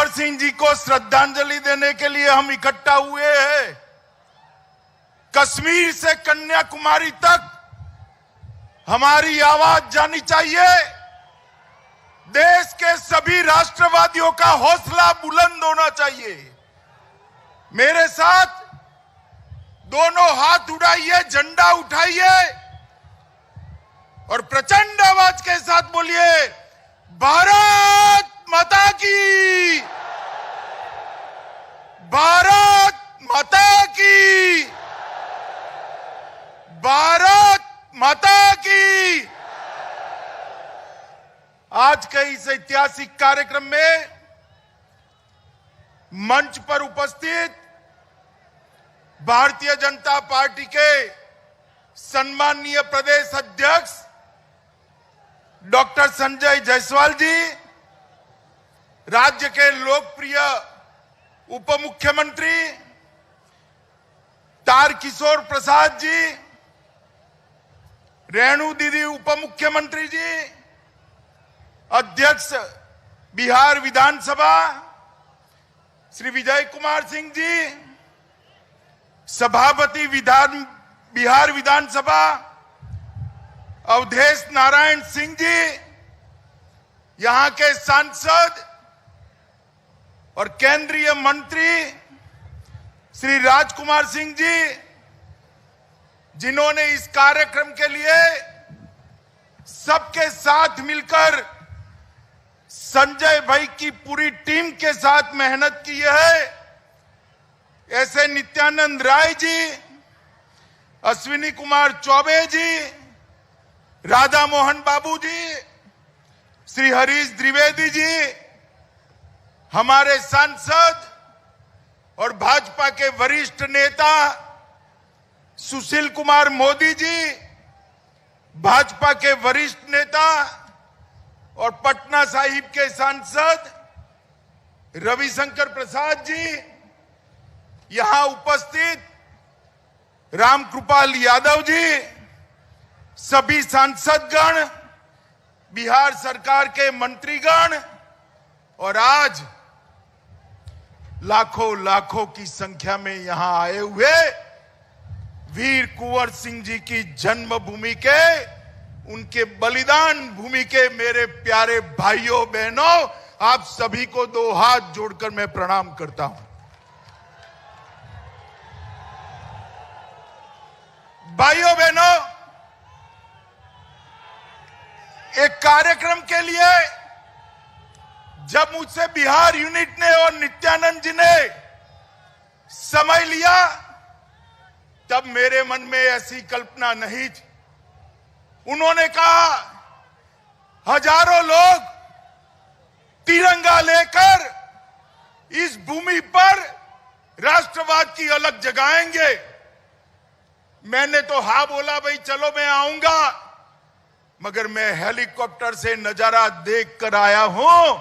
कुंवर सिंह जी को श्रद्धांजलि देने के लिए हम इकट्ठा हुए हैं। कश्मीर से कन्याकुमारी तक हमारी आवाज जानी चाहिए। देश के सभी राष्ट्रवादियों का हौसला बुलंद होना चाहिए। मेरे साथ दोनों हाथ उठाइए, झंडा उठाइए और प्रचंड आवाज के साथ बोलिए, भारत माता की, भारत माता की, भारत माता की। आज के इस ऐतिहासिक कार्यक्रम में मंच पर उपस्थित भारतीय जनता पार्टी के सम्माननीय प्रदेश अध्यक्ष डॉक्टर संजय जायसवाल जी, राज्य के लोकप्रिय उप मुख्यमंत्री तारकिशोर प्रसाद जी, रेणु दीदी उप मुख्यमंत्री जी, अध्यक्ष बिहार विधानसभा श्री विजय कुमार सिंह जी, सभापति बिहार विधानसभा अवधेश नारायण सिंह जी, यहां के सांसद और केंद्रीय मंत्री श्री राजकुमार सिंह जी, जिन्होंने इस कार्यक्रम के लिए सबके साथ मिलकर संजय भाई की पूरी टीम के साथ मेहनत की है, ऐसे नित्यानंद राय जी, अश्विनी कुमार चौबे जी, राधा मोहन बाबू जी, श्री हरीश द्विवेदी जी, हमारे सांसद और भाजपा के वरिष्ठ नेता सुशील कुमार मोदी जी, भाजपा के वरिष्ठ नेता और पटना साहिब के सांसद रविशंकर प्रसाद जी, यहां उपस्थित रामकृपाल यादव जी, सभी सांसदगण, बिहार सरकार के मंत्रीगण और आज लाखों लाखों की संख्या में यहां आए हुए वीर कुंवर सिंह जी की जन्मभूमि के, उनके बलिदान भूमि के मेरे प्यारे भाइयों बहनों, आप सभी को दो हाथ जोड़कर मैं प्रणाम करता हूं। भाइयों बहनों, एक कार्यक्रम के लिए जब मुझसे बिहार यूनिट ने और नित्यानंद जी ने समय लिया, तब मेरे मन में ऐसी कल्पना नहीं थी। उन्होंने कहा, हजारों लोग तिरंगा लेकर इस भूमि पर राष्ट्रवाद की अलग जगाएंगे। मैंने तो हाँ बोला, भाई चलो मैं आऊंगा, मगर मैं हेलीकॉप्टर से नजारा देख कर आया हूं।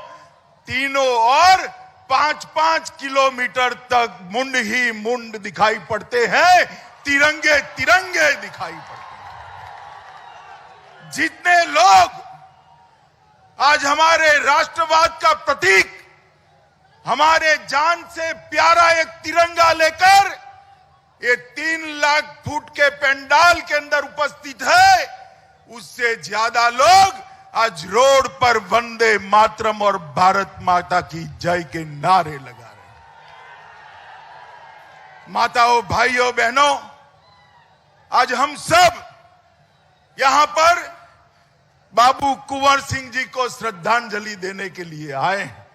तीनों और 5-5 किलोमीटर तक मुंड ही मुंड दिखाई पड़ते हैं, तिरंगे तिरंगे दिखाई पड़ते हैं। जितने लोग आज हमारे राष्ट्रवाद का प्रतीक, हमारे जान से प्यारा एक तिरंगा लेकर ये 3 लाख फुट के पंडाल के अंदर उपस्थित है, उससे ज्यादा लोग आज रोड पर वंदे मातरम और भारत माता की जय के नारे लगा रहे हैं। माताओं, भाइयों, बहनों, आज हम सब यहां पर बाबू कुंवर सिंह जी को श्रद्धांजलि देने के लिए आए हैं।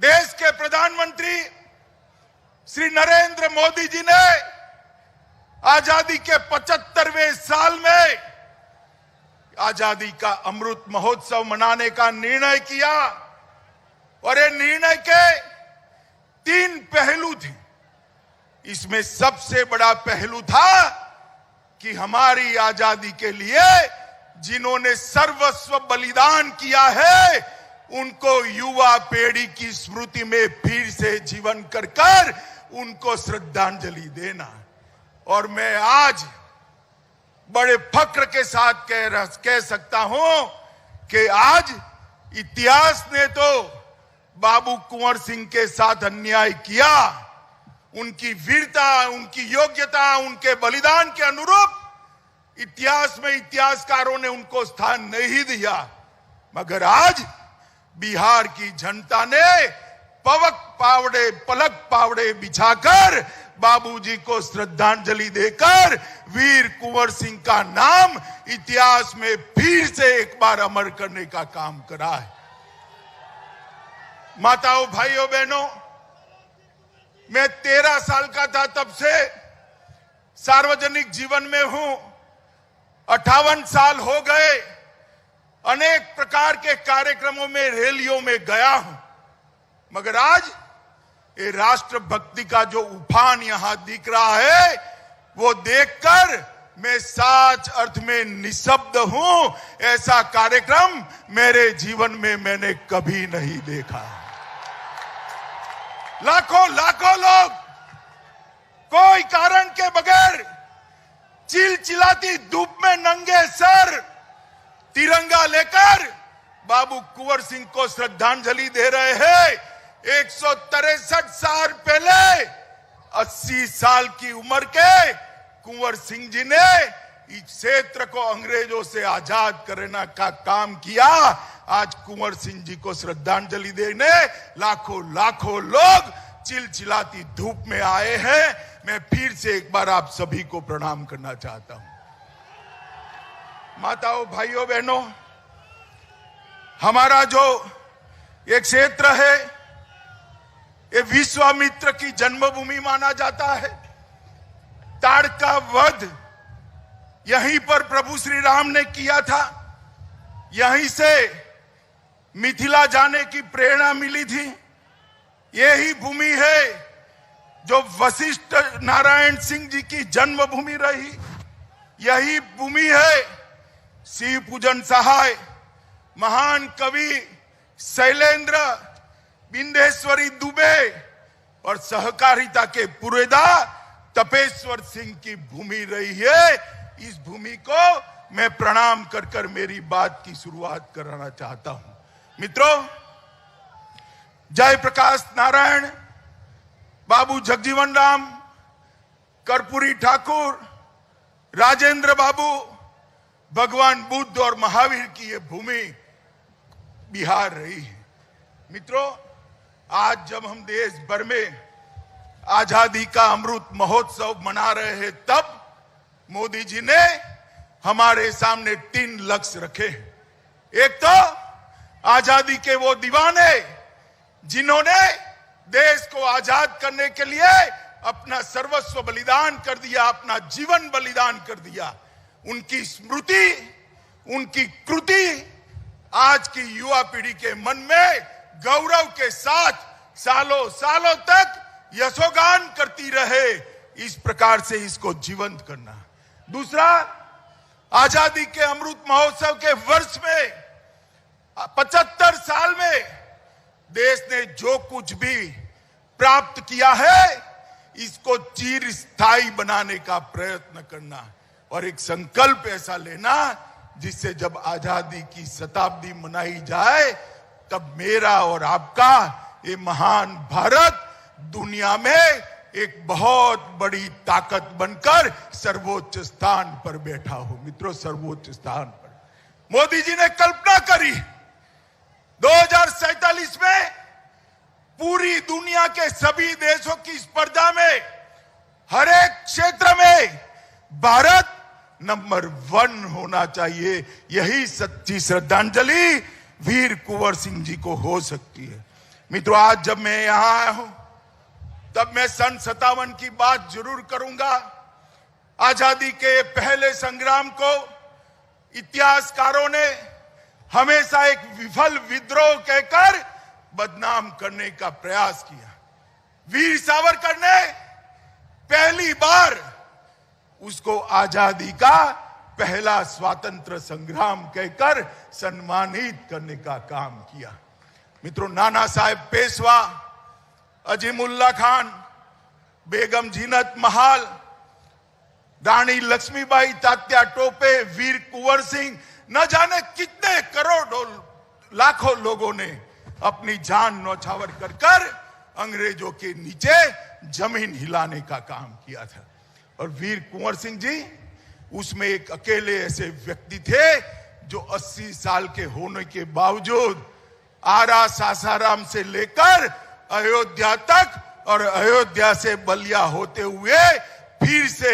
देश के प्रधानमंत्री श्री नरेंद्र मोदी जी ने आजादी के 75वें साल में आजादी का अमृत महोत्सव मनाने का निर्णय किया और ये निर्णय के 3 पहलू थे। इसमें सबसे बड़ा पहलू था कि हमारी आजादी के लिए जिन्होंने सर्वस्व बलिदान किया है, उनको युवा पीढ़ी की स्मृति में फिर से जीवन कर उनको श्रद्धांजलि देना। और मैं आज बड़े फक्र के साथ कह सकता हूं कि आज इतिहास ने तो बाबू कुंवर सिंह के साथ अन्याय किया, उनकी वीरता, उनकी योग्यता, उनके बलिदान के अनुरूप इतिहास में इतिहासकारों ने उनको स्थान नहीं दिया। मगर आज बिहार की जनता ने पलक पावड़े बिछाकर बाबूजी को श्रद्धांजलि देकर वीर कुंवर सिंह का नाम इतिहास में फिर से एक बार अमर करने का काम करा है। माताओं, भाइयों, बहनों, मैं 13 साल का था तब से सार्वजनिक जीवन में हूं। 58 साल हो गए, अनेक प्रकार के कार्यक्रमों में, रैलियों में गया हूं, मगर आज ये राष्ट्रभक्ति का जो उफान यहां दिख रहा है वो देखकर मैं सच अर्थ में निशब्द हूं। ऐसा कार्यक्रम मेरे जीवन में मैंने कभी नहीं देखा। लाखों लाखों लोग कोई कारण के बगैर चिलचिलाती धूप में नंगे सर तिरंगा लेकर बाबू कुंवर सिंह को श्रद्धांजलि दे रहे हैं। 163 साल पहले 80 साल की उम्र के कुंवर सिंह जी ने इस क्षेत्र को अंग्रेजों से आजाद करने का काम किया। आज कुंवर सिंह जी को श्रद्धांजलि देने लाखों लाखों लोग चिलचिलाती धूप में आए हैं। मैं फिर से एक बार आप सभी को प्रणाम करना चाहता हूं। माताओं, भाइयों, बहनों, हमारा जो एक क्षेत्र है ये विश्वामित्र की जन्मभूमि माना जाता है। ताड़का वध यहीं पर प्रभु श्री राम ने किया था। यहीं से मिथिला जाने की प्रेरणा मिली थी। यही भूमि है जो वशिष्ठ नारायण सिंह जी की जन्मभूमि रही। यही भूमि है शिव पूजन सहाय, महान कवि शैलेंद्र, बिंदेश्वरी दुबे और सहकारिता के पुरेदा तपेश्वर सिंह की भूमि रही है। इस भूमि को मैं प्रणाम कर कर मेरी बात की शुरुआत कराना चाहता हूं। मित्रों, जयप्रकाश नारायण, बाबू जगजीवन राम, कर्पूरी ठाकुर, राजेंद्र बाबू, भगवान बुद्ध और महावीर की यह भूमि बिहार रही है। मित्रों, आज जब हम देश भर में आजादी का अमृत महोत्सव मना रहे हैं, तब मोदी जी ने हमारे सामने 3 लक्ष्य रखे। एक तो आजादी के वो दीवाने जिन्होंने देश को आजाद करने के लिए अपना सर्वस्व बलिदान कर दिया, अपना जीवन बलिदान कर दिया, उनकी स्मृति, उनकी कृति आज की युवा पीढ़ी के मन में गौरव के साथ सालों सालों तक यशोगान करती रहे, इस प्रकार से इसको जीवंत करना। दूसरा, आजादी के अमृत महोत्सव के वर्ष में 75 साल में देश ने जो कुछ भी प्राप्त किया है, इसको चिर स्थायी बनाने का प्रयत्न करना और एक संकल्प ऐसा लेना जिससे जब आजादी की शताब्दी मनाई जाए तब मेरा और आपका ये महान भारत दुनिया में एक बहुत बड़ी ताकत बनकर सर्वोच्च स्थान पर बैठा हो। मित्रों, सर्वोच्च स्थान पर मोदी जी ने कल्पना करी 2047 में पूरी दुनिया के सभी देशों की स्पर्धा में हर एक क्षेत्र में भारत नंबर 1 होना चाहिए। यही सच्ची श्रद्धांजलि वीर कुंवर सिंह जी को हो सकती है। मित्रों, आज जब मैं यहां आया हूं तब मैं सन 57 की बात जरूर करूंगा। आजादी के पहले संग्राम को इतिहासकारों ने हमेशा एक विफल विद्रोह कहकर बदनाम करने का प्रयास किया। वीर सावरकर ने पहली बार उसको आजादी का पहला स्वातंत्र संग्राम कहकर सम्मानित करने का काम किया। मित्रों, नाना साहेब पेशवा, अजीमुल्ला खान, बेगम जीनत महाल, रानी लक्ष्मीबाई तात्या टोपे, वीर कुंवर सिंह, न जाने कितने करोड़ों लाखों लोगों ने अपनी जान न्यौछावर कर कर अंग्रेजों के नीचे जमीन हिलाने का काम किया था। और वीर कुंवर सिंह जी उसमें एक अकेले ऐसे व्यक्ति थे जो 80 साल के होने के बावजूद आरा सासाराम से लेकर अयोध्या तक और अयोध्या से बलिया होते हुए फिर से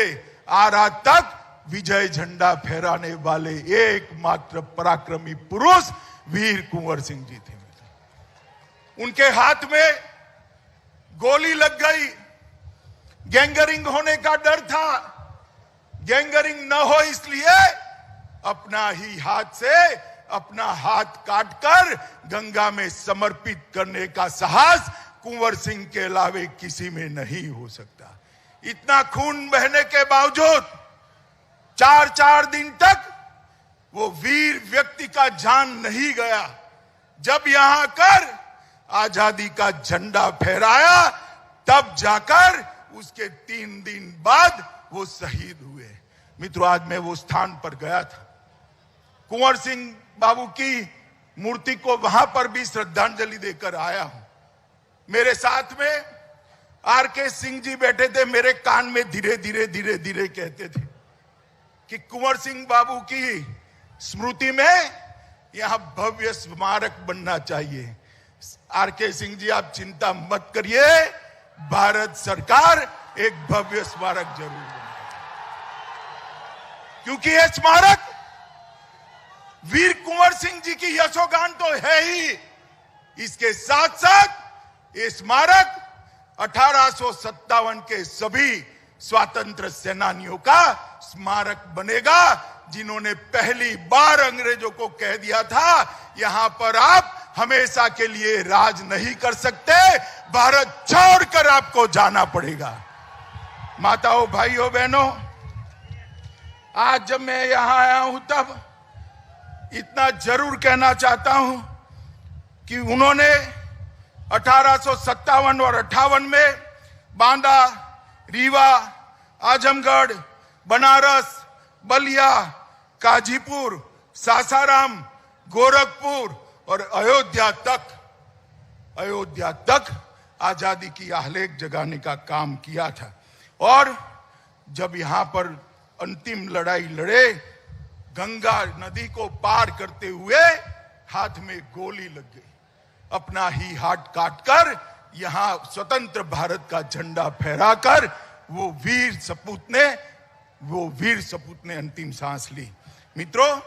आरा तक विजय झंडा फहराने वाले एकमात्र पराक्रमी पुरुष वीर कुंवर सिंह जी थे। उनके हाथ में गोली लग गई, गैंगरिंग होने का डर था। गैंगरिंग न हो इसलिए अपना ही हाथ से अपना हाथ काटकर गंगा में समर्पित करने का साहस कुंवर सिंह के अलावे किसी में नहीं हो सकता। इतना खून बहने के बावजूद 4 दिन तक वो वीर व्यक्ति का जान नहीं गया। जब यहां आकर आजादी का झंडा फहराया तब जाकर उसके 3 दिन बाद वो शहीद हुए। मित्रों, आज मैं वो स्थान पर गया था, कुंवर सिंह बाबू की मूर्ति को वहां पर भी श्रद्धांजलि देकर आया हूं। मेरे साथ में आर.के. सिंह जी बैठे थे, मेरे कान में धीरे धीरे कहते थे कि कुंवर सिंह बाबू की स्मृति में यहां भव्य स्मारक बनना चाहिए। आर.के. सिंह जी, आप चिंता मत करिए, भारत सरकार एक भव्य स्मारक जरूर बनाएगी, क्योंकि यह स्मारक वीर कुंवर सिंह जी की यशोगान तो है ही, इसके साथ साथ ये स्मारक 1857 के सभी स्वतंत्र सेनानियों का स्मारक बनेगा, जिन्होंने पहली बार अंग्रेजों को कह दिया था यहां पर आप हमेशा के लिए राज नहीं कर सकते, भारत छोड़कर आपको जाना पड़ेगा। माताओं, भाइयों, बहनों, आज जब मैं यहां आया हूं तब इतना जरूर कहना चाहता हूं कि उन्होंने 1857 और 58 में बांदा, रीवा, आजमगढ़, बनारस, बलिया, काजीपुर, सासाराम, गोरखपुर और अयोध्या तक आजादी की आह्लेक जगाने का काम किया था। और जब यहां पर अंतिम लड़ाई लड़े, गंगा नदी को पार करते हुए हाथ में गोली लग गई, अपना ही हाथ काटकर यहां स्वतंत्र भारत का झंडा फहराकर वो वीर सपूत ने अंतिम सांस ली। मित्रों,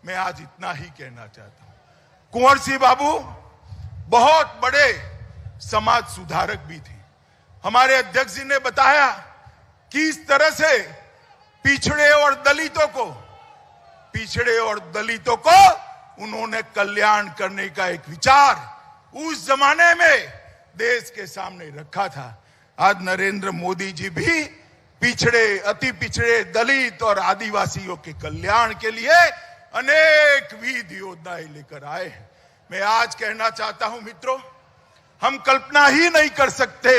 मैं आज इतना ही कहना चाहता हूं, कुंवर सिंह बाबू बहुत बड़े समाज सुधारक भी थे। हमारे अध्यक्ष जी ने बताया कि इस तरह से पिछड़े और दलितों को उन्होंने कल्याण करने का एक विचार उस जमाने में देश के सामने रखा था। आज नरेंद्र मोदी जी भी पिछड़े, अति पिछड़े, दलित और आदिवासियों के कल्याण के लिए अनेक विध योजनाएं लेकर आए हैं। मैं आज कहना चाहता हूं मित्रों, हम कल्पना ही नहीं कर सकते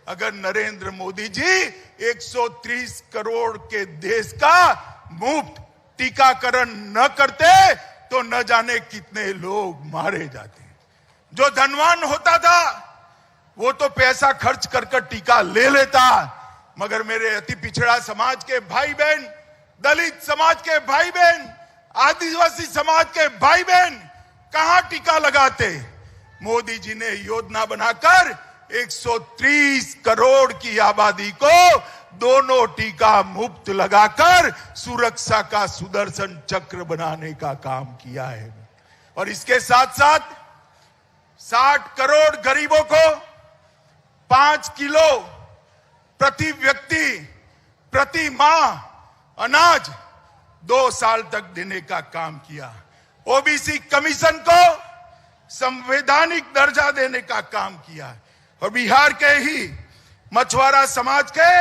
अगर नरेंद्र मोदी जी 130 करोड़ के देश का मुफ्त टीकाकरण न करते तो न जाने कितने लोग मारे जाते। जो धनवान होता था वो तो पैसा खर्च कर टीका ले लेता, मगर मेरे अति पिछड़ा समाज के भाई बहन, दलित समाज के भाई बहन, आदिवासी समाज के भाई बहन कहां टीका लगाते? मोदी जी ने योजना बनाकर 130 करोड़ की आबादी को दोनों टीका मुफ्त लगाकर सुरक्षा का सुदर्शन चक्र बनाने का काम किया है। और इसके साथ साथ 60 करोड़ गरीबों को 5 किलो प्रति व्यक्ति प्रति माह अनाज 2 साल तक देने का काम किया। ओबीसी कमीशन को संवैधानिक दर्जा देने का काम किया। और बिहार के ही मछुआरा समाज के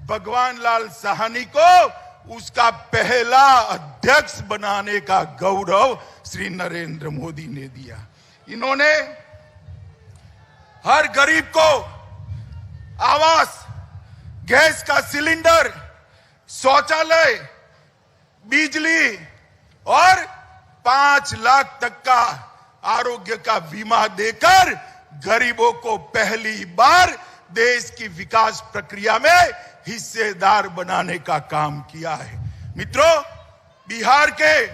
भगवान लाल साहनी को उसका पहला अध्यक्ष बनाने का गौरव श्री नरेंद्र मोदी ने दिया। इन्होंने हर गरीब को आवास, गैस का सिलेंडर, शौचालय, बिजली और 5 लाख तक का आरोग्य का बीमा देकर गरीबों को पहली बार देश की विकास प्रक्रिया में हिस्सेदार बनाने का काम किया है। मित्रों, बिहार के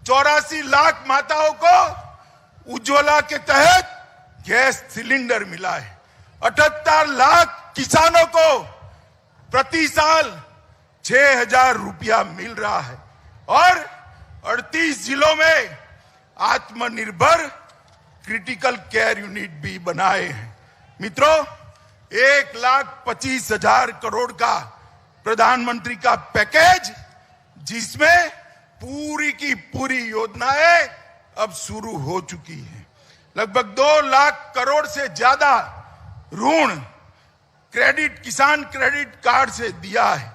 84 लाख माताओं को उज्ज्वला के तहत गैस सिलेंडर मिला है। 78 लाख किसानों को प्रति साल 6,000 रुपया मिल रहा है और 38 जिलों में आत्मनिर्भर क्रिटिकल केयर यूनिट भी बनाए हैं। मित्रों, 1,25,000 करोड़ का प्रधानमंत्री का पैकेज, जिसमें पूरी की पूरी योजनाएं अब शुरू हो चुकी हैं। लगभग 2 लाख करोड़ से ज्यादा ऋण क्रेडिट किसान क्रेडिट कार्ड से दिया है।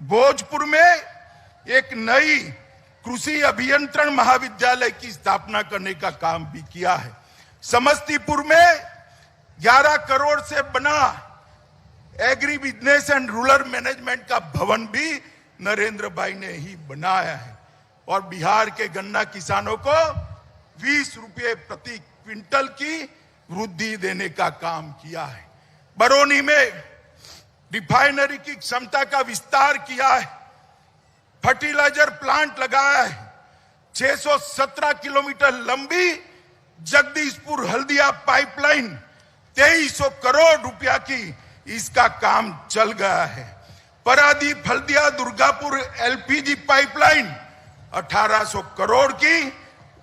भोजपुर में एक नई कृषि अभियंत्रण महाविद्यालय की स्थापना करने का काम भी किया है। समस्तीपुर में 11 करोड़ से बना agri business and rural management का भवन भी नरेंद्र भाई ने ही बनाया है और बिहार के गन्ना किसानों को 20 रुपये प्रति क्विंटल की वृद्धि देने का काम किया है। बरौनी में रिफाइनरी की क्षमता का विस्तार किया है। फर्टिलाइजर प्लांट लगाया है। 617 किलोमीटर लंबी जगदीशपुर हल्दिया पाइपलाइन 2300 करोड़ रुपया की इसका काम चल गया है। परादीप हल्दिया दुर्गापुर एलपीजी पाइपलाइन 1800 करोड़ की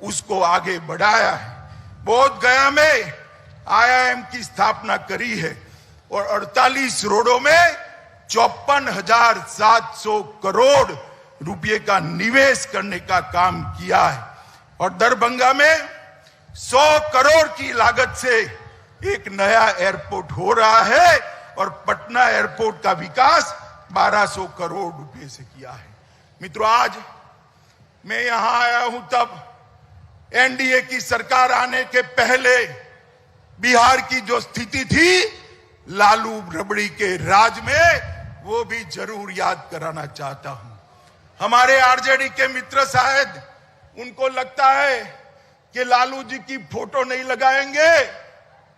उसको आगे बढ़ाया है। बोध गया में आईआईएम की स्थापना करी है और 48 रोडों में 54,700 करोड़ रुपए का निवेश करने का काम किया है और दरभंगा में 100 करोड़ की लागत से एक नया एयरपोर्ट हो रहा है और पटना एयरपोर्ट का विकास 1200 करोड़ रुपए से किया है। मित्रों, आज मैं यहां आया हूं तब एनडीए की सरकार आने के पहले बिहार की जो स्थिति थी लालू रबड़ी के राज में, वो भी जरूर याद कराना चाहता हूं। हमारे आरजेडी के मित्र शायद उनको लगता है कि लालू जी की फोटो नहीं लगाएंगे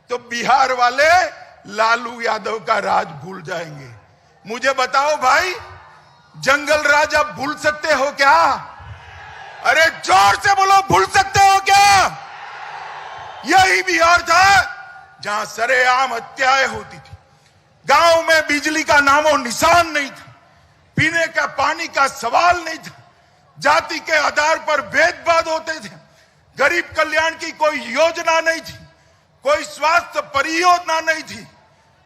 तो बिहार वाले लालू यादव का राज भूल जाएंगे। मुझे बताओ भाई, जंगल राज आप भूल सकते हो क्या? अरे जोर से बोलो, भूल सकते हो क्या? यही बिहार था जहां सरेआम हत्याएं होती थी। गांव में बिजली का नामो निशान नहीं था। पीने का पानी का सवाल नहीं था। जाति के आधार पर भेदभाव होते थे। गरीब कल्याण की कोई योजना नहीं थी। कोई स्वास्थ्य परियोजना नहीं थी।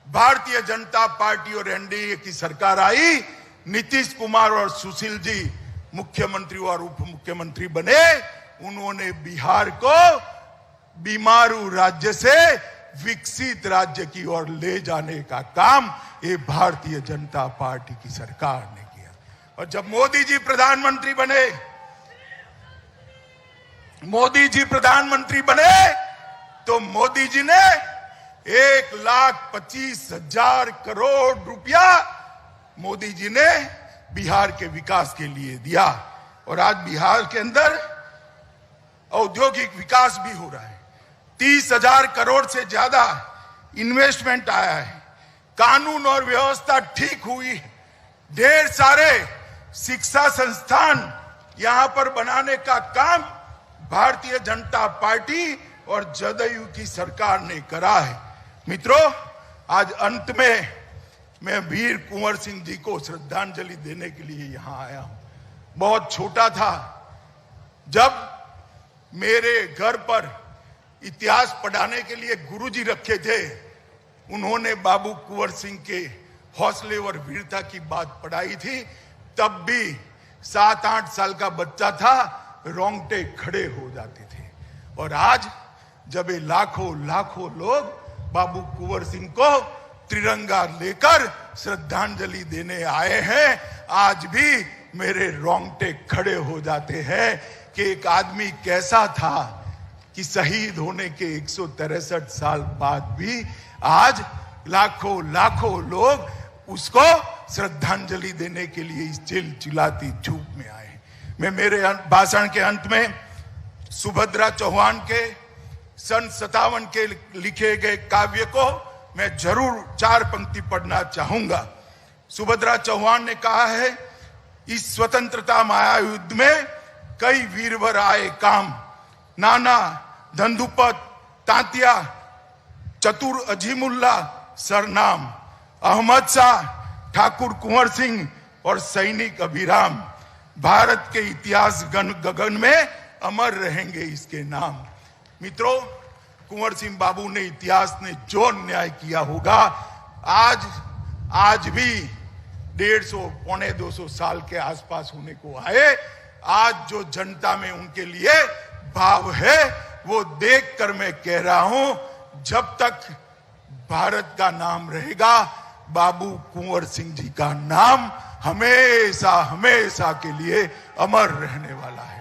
भारतीय जनता पार्टी और एनडीए की सरकार आई। नीतीश कुमार और सुशील जी मुख्यमंत्री और उप मुख्यमंत्री बने। उन्होंने बिहार को बीमारू राज्य से विकसित राज्य की ओर ले जाने का काम ये भारतीय जनता पार्टी की सरकार ने किया। और जब मोदी जी प्रधानमंत्री बने तो मोदी जी ने 1,25,000 करोड़ रुपया मोदी जी ने बिहार के विकास के लिए दिया और आज बिहार के अंदर औद्योगिक विकास भी हो रहा है। 30,000 करोड़ से ज्यादा इन्वेस्टमेंट आया है। कानून और व्यवस्था ठीक हुई। ढेर सारे शिक्षा संस्थान यहां पर बनाने का काम भारतीय जनता पार्टी और जदयू की सरकार ने करा है। मित्रों, आज अंत में मैं वीर कुंवर सिंह जी को श्रद्धांजलि देने के लिए यहां आया हूं। बहुत छोटा था जब मेरे घर पर इतिहास पढ़ाने के लिए गुरुजी रखे थे। उन्होंने बाबू कुंवर सिंह के हौसले और वीरता की बात पढ़ाई थी। तब भी 7-8 साल का बच्चा था, रोंगटे खड़े हो जाते थे। और आज जब ये लाखों लोग बाबू कुंवर सिंह को तिरंगा लेकर श्रद्धांजलि देने आए हैं, आज भी मेरे रोंगटे खड़े हो जाते हैं कि एक आदमी कैसा था कि शहीद होने के 163 साल बाद भी आज लाखों लोग उसको श्रद्धांजलि देने के लिए इस चिलचिलाती धूप में आए। मैं मेरे भाषण के अंत में सुभद्रा चौहान के सन 57 के लिखे गए काव्य को मैं जरूर 4 पंक्ति पढ़ना चाहूंगा। सुभद्रा चौहान ने कहा है, इस स्वतंत्रता माया युद्ध में कई वीरवर आए काम, नाना धंधुपत तांतिया चतुर अजीमुल्ला सरनाम, अहमद शाह ठाकुर कुंवर सिंह और सैनिक अभिराम, भारत के इतिहास गगन में अमर रहेंगे इसके नाम। मित्रों, कुंवर सिंह बाबू ने इतिहास ने जो न्याय किया होगा, आज भी 150 पौने 200 साल के आसपास होने को आए, आज जो जनता में उनके लिए भाव है वो देखकर मैं कह रहा हूं, जब तक भारत का नाम रहेगा, बाबू कुंवर सिंह जी का नाम हमेशा हमेशा के लिए अमर रहने वाला है।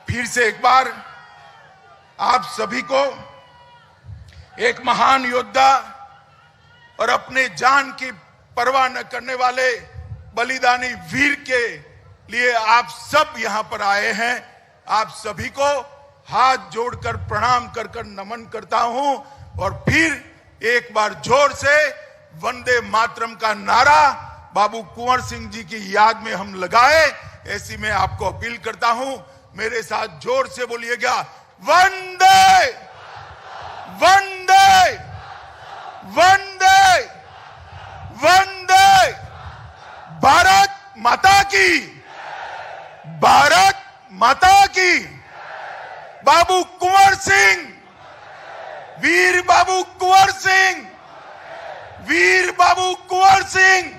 फिर से एक बार आप सभी को एक महान योद्धा और अपने जान की परवाह न करने वाले बलिदानी वीर के लिए आप सब यहां पर आए हैं। आप सभी को हाथ जोड़कर प्रणाम कर नमन करता हूं और फिर एक बार जोर से वंदे मातरम का नारा बाबू कुंवर सिंह जी की याद में हम लगाए, ऐसी मैं आपको अपील करता हूं। मेरे साथ जोर से बोलिएगा, वंदे वंदे वंदे वंदे। भारत माता की, भारत माता की। बाबू कुंवर सिंह, वीर बाबू कुंवर सिंह, वीर बाबू कुंवर सिंह।